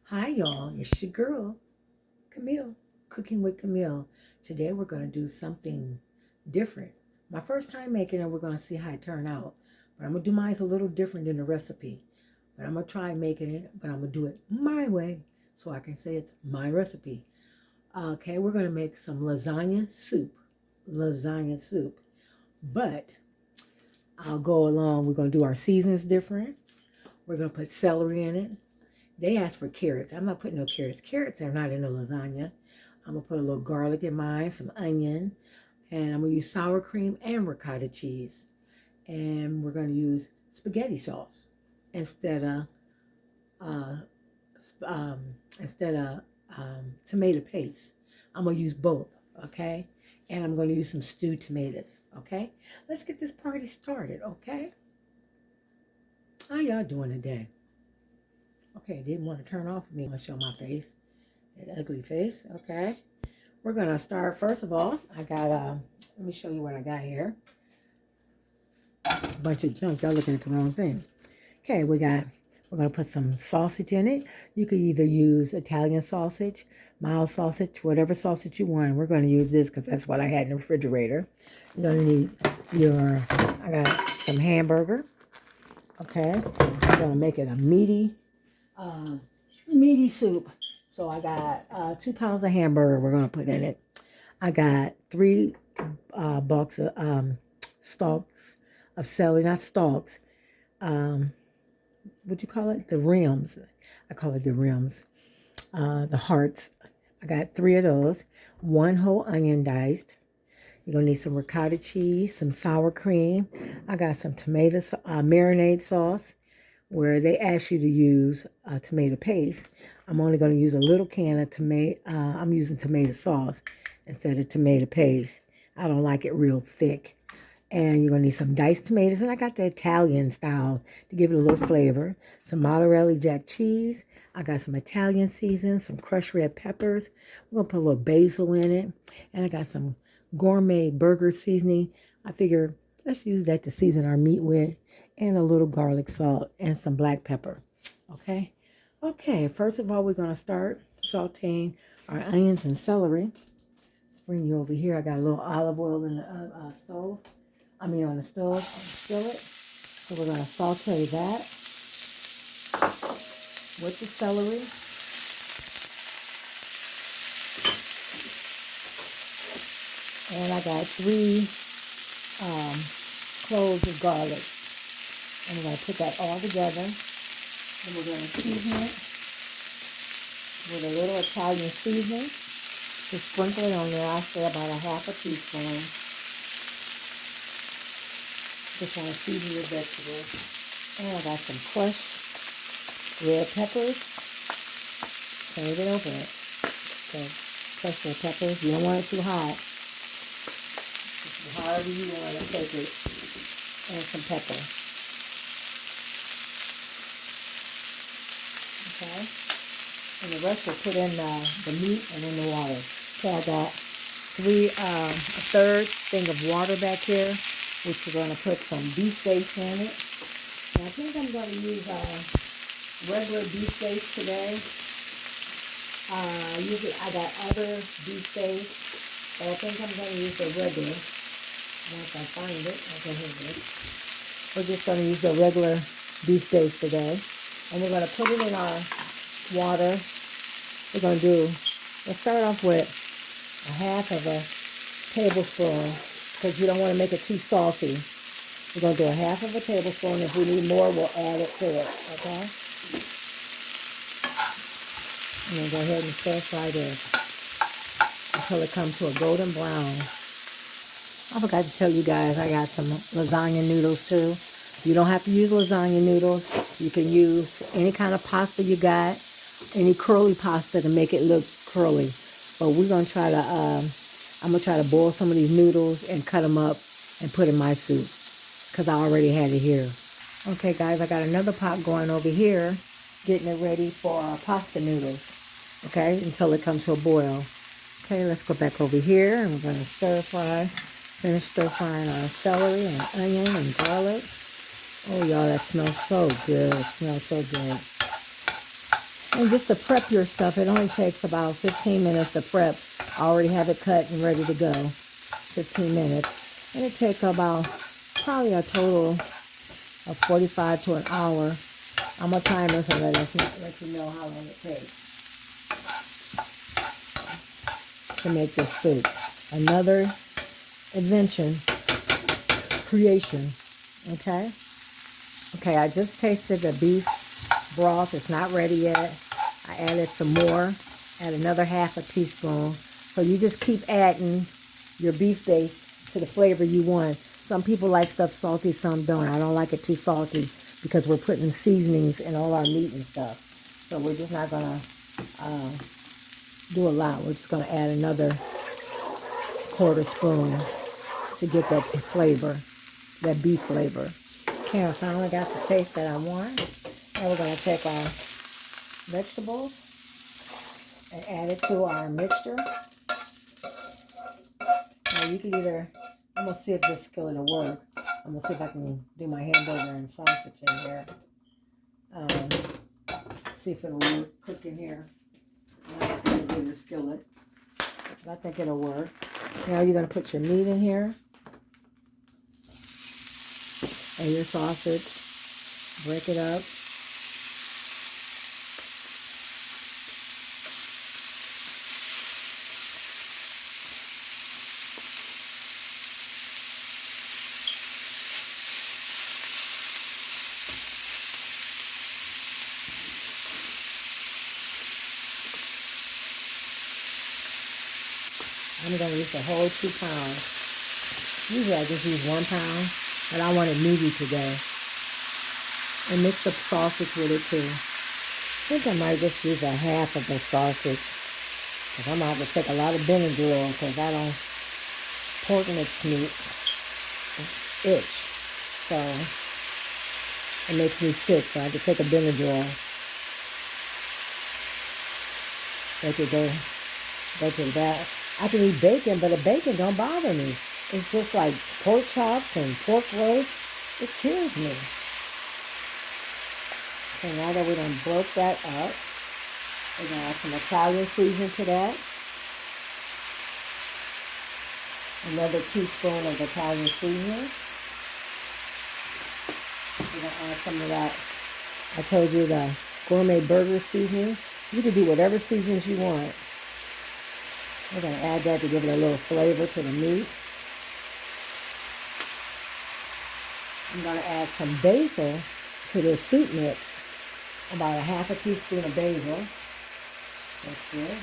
Hi, y'all. It's your girl, Camille, Cooking with Camille. Today we're going to do something different. My first time making it, we're going to see how it turned out. But I'm going to do mine a little different than the recipe. But I'm going to try making it, but I'm going to do it my way so I can say it's my recipe. Okay, we're going to make some lasagna soup. Lasagna soup. But I'll go along. We're going to do our seasons different. We're going to put celery in it. They asked for carrots. I'm not putting no carrots. Carrots are not in the lasagna. I'm going to put a little garlic in mine, some onion, and I'm going to use sour cream and ricotta cheese. And we're going to use spaghetti sauce instead of uh, instead of tomato paste. I'm going to use both, okay? And I'm going to use some stewed tomatoes, okay? Let's get this party started, okay? How y'all doing today? Okay, didn't want to turn off me. I'm going to show my face, that ugly face, okay? We're going to start, first of all, I got, let me show you what I got here. A bunch of junk, y'all looking at the wrong thing. Okay, we're going to put some sausage in it. You could either use Italian sausage, mild sausage, whatever sausage you want. We're going to use this because that's what I had in the refrigerator. You're going to need I got some hamburger, okay? I'm going to make it a meaty soup. So I got 2 pounds of hamburger we're going to put in it. I got 3 bulks of stalks of celery, not stalks. What you call it? The rims. I call it the rims. The hearts. I got 3 of those. 1 whole onion diced. You're going to need some ricotta cheese, some sour cream. I got some tomato marinade sauce, where they ask you to use tomato paste. I'm only going to use a little can of tomato. I'm using tomato sauce instead of tomato paste. I don't like it real thick. And you're going to need some diced tomatoes. And I got the Italian style to give it a little flavor. Some mozzarella jack cheese. I got some Italian seasoning, some crushed red peppers. We're going to put a little basil in it. And I got some gourmet burger seasoning. I figure let's use that to season our meat with. And a little garlic salt and some black pepper. Okay? Okay, first of all, we're going to start sauteing our onions and celery. Let's bring you over here. I got a little olive oil in the stove. On the stove, skillet. So we're going to saute that with the celery. And I got 3 cloves of garlic. And we're going to put that all together. And we're going to season it with a little Italian seasoning. Just sprinkle it on there. I say about a half a teaspoon. Just want to season your vegetables. And I got some crushed red peppers. Can't even open it. So crushed red peppers. You don't want it too hot. Just however you want to take it. And some pepper. Okay. And the rest we'll put in the meat and in the water. Okay, I got a third thing of water back here, which we're going to put some beef steak in it. And I think I'm going to use regular beef steak today. Usually I got other beef steak, but I think I'm going to use the regular. Once I find it, I'll go ahead with it. We're just going to use the regular beef steak today. And we're going to put it in our water. Let's start off with a half of a tablespoon, because you don't want to make it too salty. We're going to do a half of a tablespoon. If we need more, we'll add it to it, okay? And then go ahead and stir fry this until it comes to a golden brown. I forgot to tell you guys, I got some lasagna noodles too. You don't have to use lasagna noodles. You can use any kind of pasta you got, any curly pasta to make it look curly. But we're going to try to, I'm going to try to boil some of these noodles and cut them up and put in my soup, because I already had it here. Okay, guys, I got another pot going over here, getting it ready for our pasta noodles, okay, until it comes to a boil. Okay, let's go back over here, and we're going to finish stir frying our celery and onion and garlic. Oh, y'all, that smells so good. It smells so good. And just to prep your stuff, it only takes about 15 minutes to prep. I already have it cut and ready to go. 15 minutes. And it takes about probably a total of 45 to an hour. I'm going to timer so that let you know how long it takes to make this soup. Another invention, creation. Okay? Okay, I just tasted the beef broth. It's not ready yet. I added some more. Add another half a teaspoon. So you just keep adding your beef base to the flavor you want. Some people like stuff salty, some don't. I don't like it too salty because we're putting seasonings in all our meat and stuff. So we're just not going to do a lot. We're just going to add another quarter spoon to get that flavor, that beef flavor. Okay, I finally got the taste that I want. Now we're going to take our vegetables and add it to our mixture. Now you can either, I'm going to see if this skillet will work. I'm going to see if I can do my hamburger and sausage in here. See if it'll work, cook in here. I have to do the skillet, but I think it'll work. Now you're going to put your meat in here and your sausage. Break it up. I'm going to use the whole 2 pounds. Usually I just use 1 pound, but I want it meaty today. And mix the sausage with it too. I think I might just use a half of the sausage. Because I'm going to have to take a lot of Benadryl because I don't, pork makes me itch. So it makes me sick, so I have to take a Benadryl. Make it go to that. I can eat bacon, but the bacon don't bother me. It's just like pork chops and pork roast. It kills me. So now that we done broke that up, we're going to add some Italian seasoning to that. Another teaspoon of Italian seasoning. We're going to add some of that, I told you, the gourmet burger seasoning. You can do whatever seasonings you want. We're going to add that to give it a little flavor to the meat. I'm going to add some basil to the soup mix. About a half a teaspoon of basil. That's good.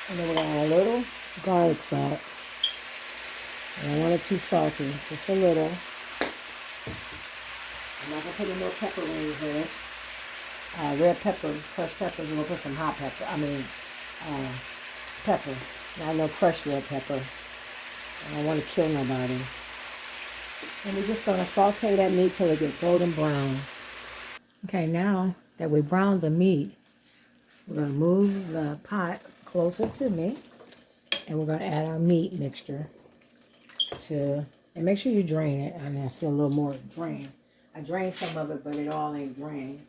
And then we're going to add a little garlic salt. And I want it too salty, just a little. I'm not going to put any more pepper rings in it. Red peppers, crushed peppers, we're going to put some hot pepper, pepper. Not no crushed red pepper. I don't want to kill nobody. And we're just going to saute that meat till it gets golden brown. Okay, now that we browned the meat, we're going to move the pot closer to me. And we're going to add our meat mixture to, and make sure you drain it. I mean, I see a little more drain. I drained some of it, but it all ain't drained.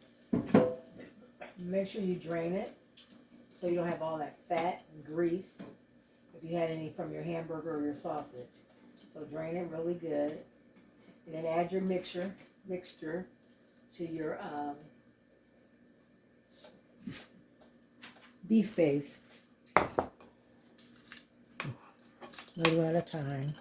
Make sure you drain it so you don't have all that fat and grease if you had any from your hamburger or your sausage. So drain it really good. And then add your mixture to your beef base. A little at a time.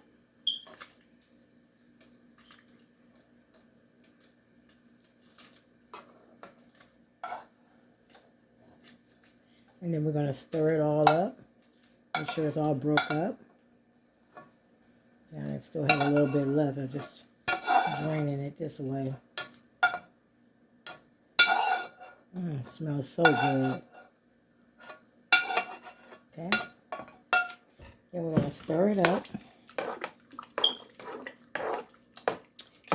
And then we're going to stir it all up. Make sure it's all broke up. See, I still have a little bit left. I'm just draining it this way. It smells so good. Okay. Then we're going to stir it up.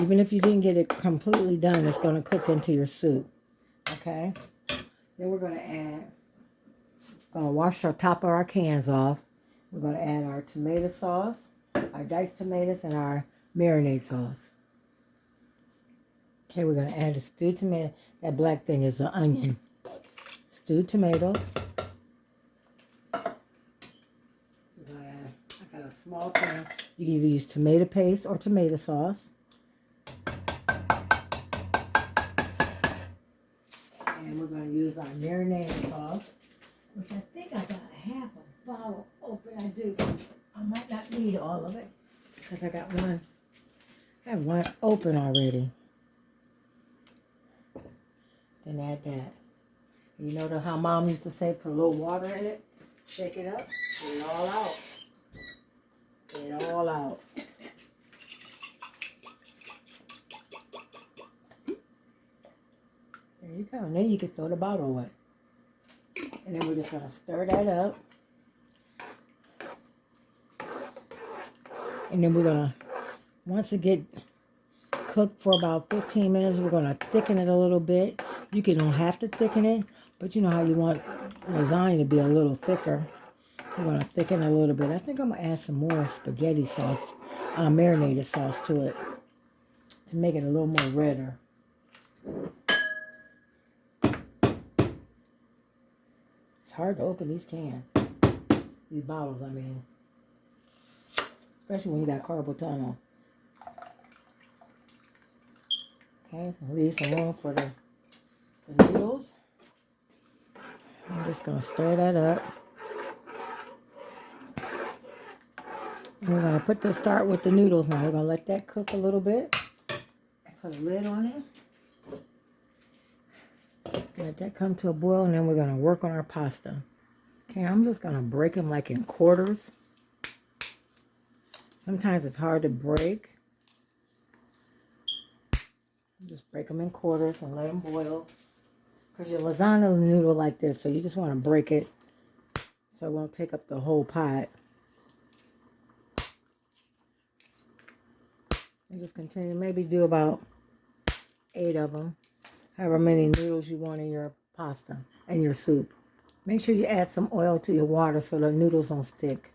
Even if you didn't get it completely done, it's going to cook into your soup. Okay. Then we're going to wash our top of our cans off. We're going to add our tomato sauce, our diced tomatoes, and our marinade sauce. Okay, we're going to add the stewed tomato. That black thing is the onion. Stewed tomatoes. I got a small can. You can either use tomato paste or tomato sauce. And we're going to use our marinade sauce, which I think I got half a bottle open. I do. I might not need all of it because I got one. I have one open already. Then add that. You know how Mom used to say, put a little water in it, shake it up, get it all out. Get it all out. There you go. And then you can throw the bottle away. And then we're just going to stir that up. And then we're going to, once it get cooked for about 15 minutes, we're going to thicken it a little bit. You don't have to thicken it, but you know how you want lasagna to be a little thicker. We're going to thicken it a little bit. I think I'm going to add some more spaghetti sauce, marinated sauce to it to make it a little more redder. It's hard to open these cans. These bottles, I mean. Especially when you got carpal tunnel. Okay, leave some room for the noodles. I'm just going to stir that up. And we're going to start with the noodles now. We're going to let that cook a little bit. Put a lid on it. Let that come to a boil, and then we're going to work on our pasta. Okay, I'm just going to break them like in quarters. Sometimes it's hard to break. Just break them in quarters and let them boil. Because your lasagna is a noodle like this, so you just want to break it so it won't take up the whole pot. And just continue. Maybe do about 8 of them. However many noodles you want in your pasta and your soup. Make sure you add some oil to your water so the noodles don't stick.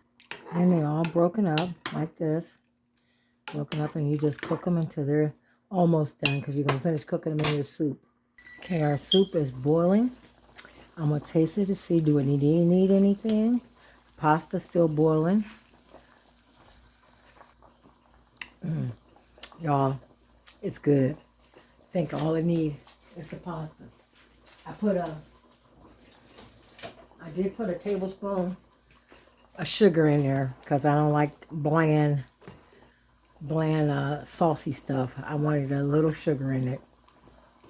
And they're all broken up like this. Broken up, and you just cook them until they're almost done because you're going to finish cooking them in your soup. Okay, our soup is boiling. I'm going to taste it to see, do it need anything? Pasta's still boiling. Y'all, it's good. I think all it needs is the pasta. I did put a tablespoon of sugar in there because I don't like bland, saucy stuff. I wanted a little sugar in it.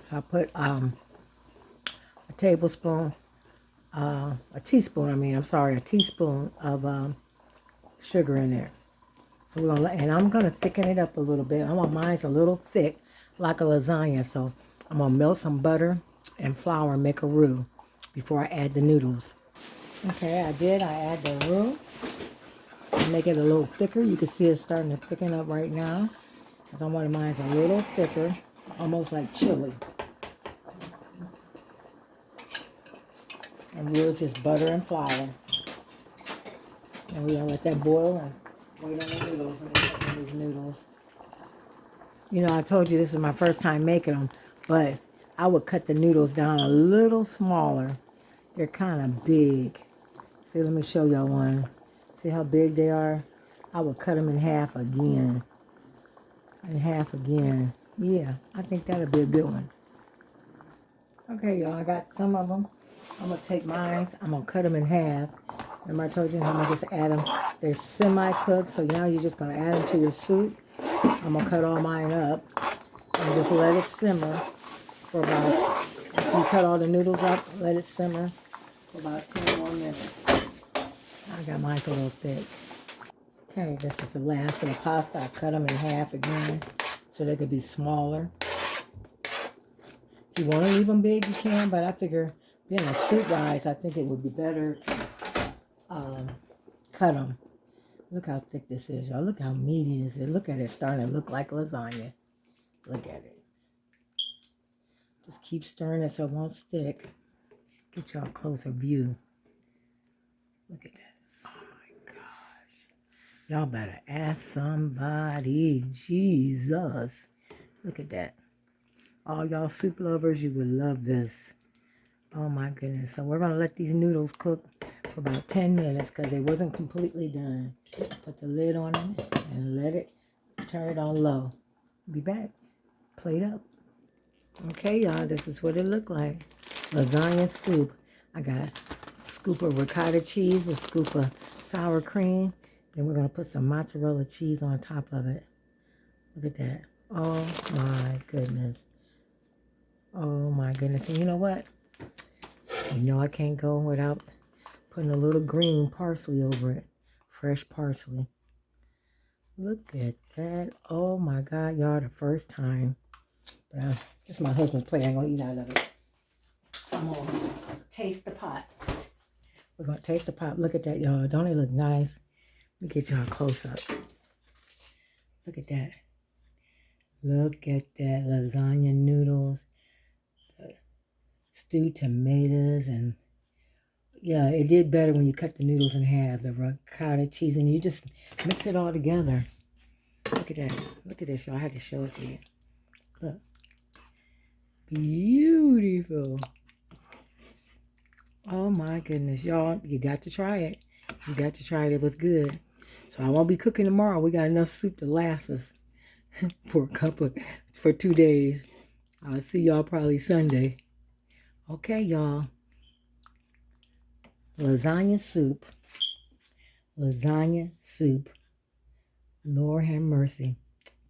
So I put a teaspoon of sugar in there. So I'm gonna thicken it up a little bit. I want mine's a little thick, like a lasagna. So I'm gonna melt some butter and flour and make a roux before I add the noodles. Okay, I add the roux. Make it a little thicker. You can see it's starting to thicken up right now. Because I want mine's a little thicker, almost like chili. And roux is just butter and flour. And we're gonna let that boil and wait on the noodles. And then put in these noodles. You know, I told you this is my first time making them, but I would cut the noodles down a little smaller. They're kind of big. See, let me show y'all one. See how big they are? I would cut them in half again. Yeah, I think that'll be a good one. Okay, y'all, I got some of them. I'm going to take mine. I'm going to cut them in half. Remember I told you I'm going to just add them. They're semi-cooked, so now you're just going to add them to your soup. I'm going to cut all mine up and just let it simmer for about, after you cut all the noodles up, let it simmer for about 10 more minutes. I got mine a little thick. Okay, this is the last of the pasta. I cut them in half again so they could be smaller. If you want to leave them big, you can, but I figure being a soup guys, I think it would be better cut them. Look how thick this is, y'all. Look how meaty this is. Look at it starting to look like lasagna. Look at it. Just keep stirring it so it won't stick. Get y'all a closer view. Look at that. Y'all better ask somebody. Jesus. Look at that. All y'all soup lovers, you would love this. Oh my goodness. So we're going to let these noodles cook for about 10 minutes because they wasn't completely done. Put the lid on it and let it, turn it on low. Be back. Plate up. Okay, y'all, this is what it looked like. Lasagna soup. I got a scoop of ricotta cheese, a scoop of sour cream. Then we're going to put some mozzarella cheese on top of it. Look at that. Oh my goodness. Oh my goodness. And you know what? You know I can't go without putting a little green parsley over it. Fresh parsley. Look at that. Oh my God, y'all, the first time. But this is my husband's plate. I ain't gonna eat out of it. I'm gonna taste the pot. We're gonna taste the pot. Look at that, y'all. Don't it look nice? Let me get y'all close up. Look at that. Look at that. Lasagna noodles, stewed tomatoes, and yeah, it did better when you cut the noodles in half. The ricotta cheese, and you just mix it all together. Look at that. Look at this, y'all. I had to show it to you. Look. Beautiful. Oh my goodness, y'all. You got to try it. You got to try it. It was good. So I won't be cooking tomorrow. We got enough soup to last us for 2 days. I'll see y'all probably Sunday. Okay, y'all. Lasagna soup. Lasagna soup. Lord have mercy.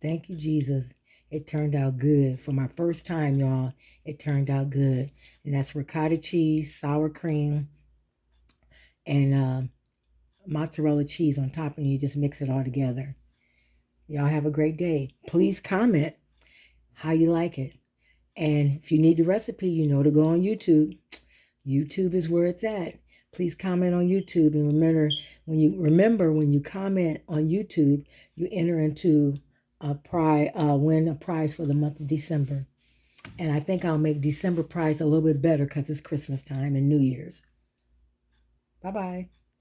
Thank you, Jesus. It turned out good. For my first time, y'all, it turned out good. And that's ricotta cheese, sour cream, and mozzarella cheese on top. And you just mix it all together. Y'all have a great day. Please comment how you like it. And if you need the recipe, you know to go on YouTube. YouTube is where it's at. Please comment on YouTube. And remember when you comment on YouTube, you enter into win a prize for the month of December. And I think I'll make December prize a little bit better because it's Christmas time and New Year's. Bye-bye.